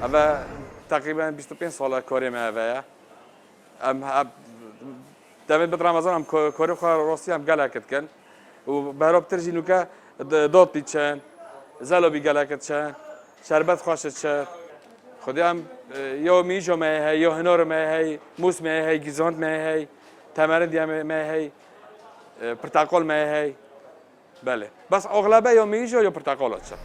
أبا تقريبا 25 سال كوري ما أبايا دامت بد رمضان هم كوري خا روسي هم قالها كتكن وبهرب ترجي نوكا دوت بيتشان زالو بيقالها كتشان شربت خوشت شد خودی هم یا میجو ما هی یا هنر ما هی موس ما هی گیزاند ما هی تمرد ما هی پرتقال ما هی بله بس اغلبه یا میجو یا پرتقالات شد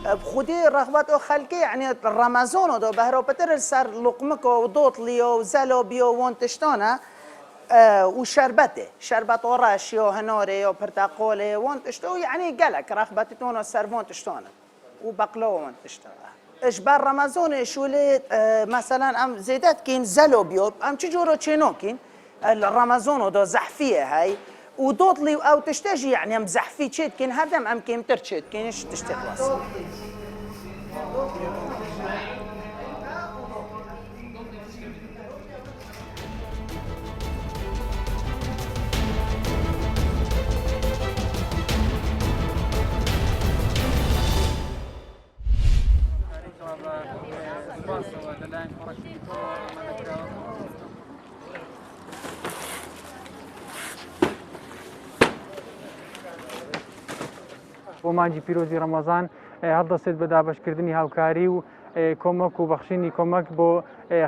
بخودی رغبت و خلقی یعنی رمضان و دو بهرا پتر سر لقمک و دوطلی و زلابی و وانتشتانه و شربت ورش یا هناره یا پرتقاله وانتشتو یعنی گلک رغبتتون و سر وانتشتانه و بقلا وانتشتانه اجبر رمضان شوله مثلا ام زیدت کین زلابی ام چه جورا چنو کین رمضان و دو زحفیه هی و دوطلي او تشتاجي يعني ام زحفي تشيت كاين هذا ام كيمتر تشيت كاينش تشتي خلاص بۆ مانجی پیرۆزی ڕەمەزان هەڵدەستێت بە دابەشکردنی هاوکاری و کۆمەک و بەخشینی کۆمەک بۆ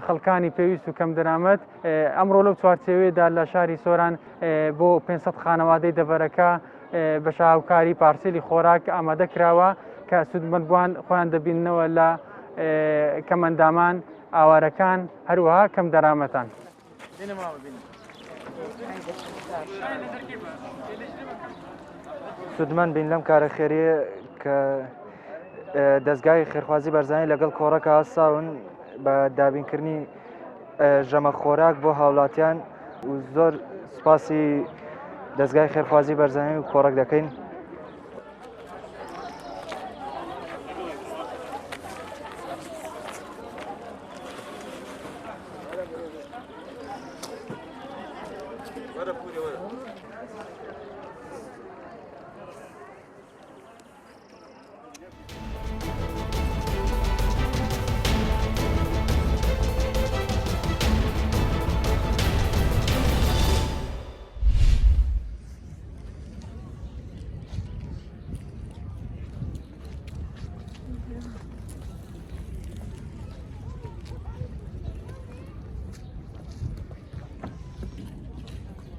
خەڵکانی پێویست و کەم دەرامەت ئەمڕۆ لەو چوارچێوەیەدا لە شاری سۆران بۆ 500 خانەوادەی دەڤەرەکە بەشە هاوکاری پارسێلی خۆراک ئامادە کراوە کە سودمەندبووان خۆیان دەبیننەوە لە کەمەندامان ئاوارەکان هەروەها کەم دەرامەتان. سودمەند بین لەم کارە خێریە کە دەزگای خێرخوازی بارزانی لەگەڵ کۆڕەکە هەستاون بە دابینکردنی ژەمە خۆراک بۆ هاوڵاتیان و زۆر سوپاسی دەزگای خێرخوازی بارزانی و کۆڕەک دەکەین.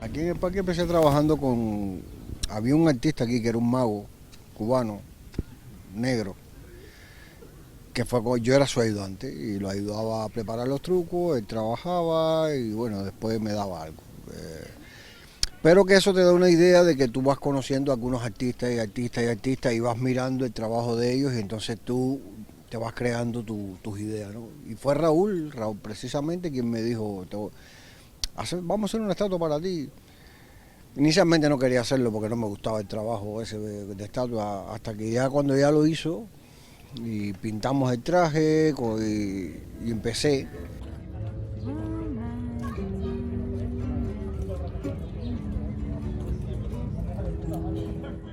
Aquí en el parque empecé trabajando con... Había un artista aquí que era un mago cubano, negro, que fue yo era su ayudante y lo ayudaba a preparar los trucos, él trabajaba y bueno, después me daba algo. Pero que eso te da una idea de que tú vas conociendo a algunos artistas y vas mirando el trabajo de ellos y entonces tú te vas creando tus ideas, ¿no? Y fue Raúl precisamente quien me dijo, vamos a hacer una estatua para ti. Inicialmente no quería hacerlo porque no me gustaba el trabajo ese de estatua, hasta que ya cuando ya lo hizo y pintamos el traje y empecé.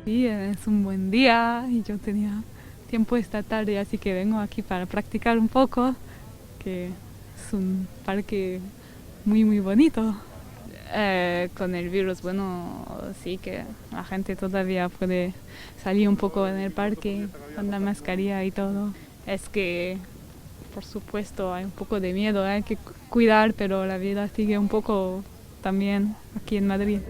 Sí, es un buen día y yo tenía tiempo esta tarde, así que vengo aquí para practicar un poco, que es un parque muy bonito. Con el virus, bueno, sí que la gente todavía puede salir un poco en el parque con la mascarilla y todo. Es que, por supuesto, hay un poco de miedo, hay que cuidar, pero la vida sigue un poco también aquí en Madrid.